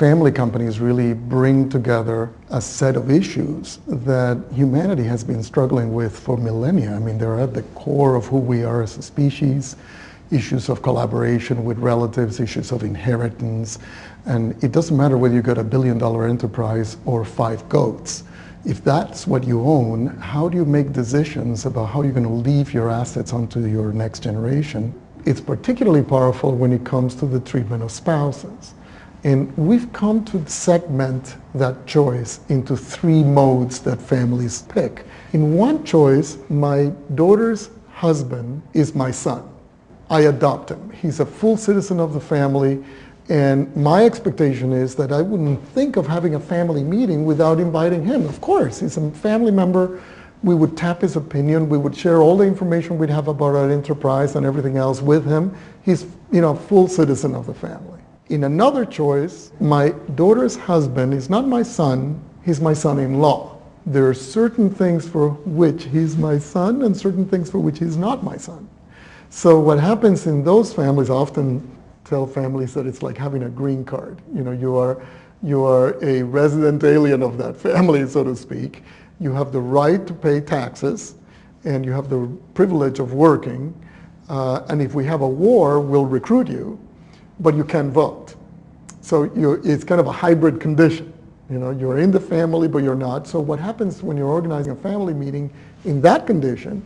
family companies really bring together a set of issues that humanity has been struggling with for millennia. I mean, they're at the core of who we are as a species. Issues of collaboration with relatives, issues of inheritance, and it doesn't matter whether you got $1 billion enterprise or 5 goats. If that's what you own, how do you make decisions about how you're going to leave your assets onto your next generation? It's particularly powerful when it comes to the treatment of spouses. And we've come to segment that choice into 3 modes that families pick. In one choice, my daughter's husband is my son. I adopt him. He's a full citizen of the family, and my expectation is that I wouldn't think of having a family meeting without inviting him. Of course, he's a family member. We would tap his opinion. We would share all the information we'd have about our enterprise and everything else with him. He's, full citizen of the family. In another choice, my daughter's husband is not my son, he's my son-in-law. There are certain things for which he's my son and certain things for which he's not my son. So what happens in those families, I often tell families that it's like having a green card. You are a resident alien of that family, so to speak. You have the right to pay taxes, and you have the privilege of working. And if we have a war, we'll recruit you, but you can't vote. So it's kind of a hybrid condition. You're in the family, but you're not. So what happens when you're organizing a family meeting in that condition?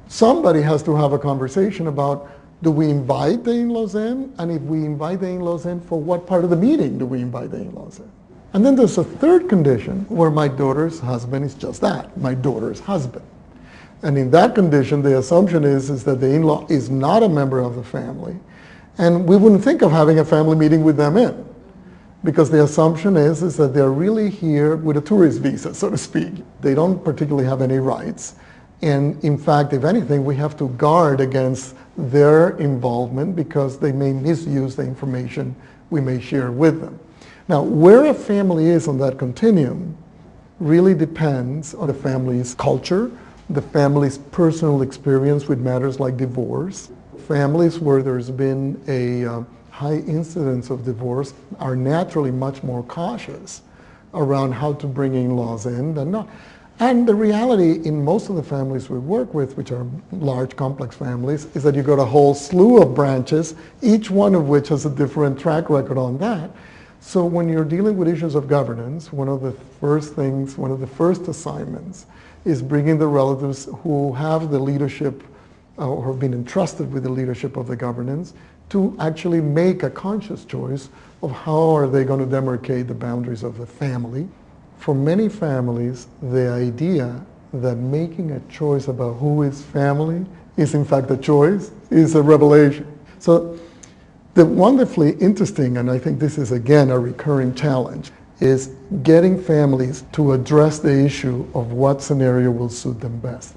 Somebody has to have a conversation about, do we invite the in-laws in? And if we invite the in-laws in, for what part of the meeting do we invite the in-laws in? And then there's a third condition where my daughter's husband is just that, my daughter's husband. And in that condition, the assumption is that the in-law is not a member of the family. And we wouldn't think of having a family meeting with them in, because the assumption is that they're really here with a tourist visa, so to speak. They don't particularly have any rights. And in fact, if anything, we have to guard against their involvement because they may misuse the information we may share with them. Now, where a family is on that continuum really depends on the family's culture, the family's personal experience with matters like divorce. Families where there's been a high incidence of divorce are naturally much more cautious around how to bring in-laws in than not. And the reality in most of the families we work with, which are large, complex families, is that you've got a whole slew of branches, each one of which has a different track record on that. So when you're dealing with issues of governance, one of the first assignments is bringing the relatives who have the leadership or have been entrusted with the leadership of the governance to actually make a conscious choice of how are they going to demarcate the boundaries of the family. For many families, the idea that making a choice about who is family is in fact a choice is a revelation. So the wonderfully interesting, and I think this is again a recurring challenge, is getting families to address the issue of what scenario will suit them best.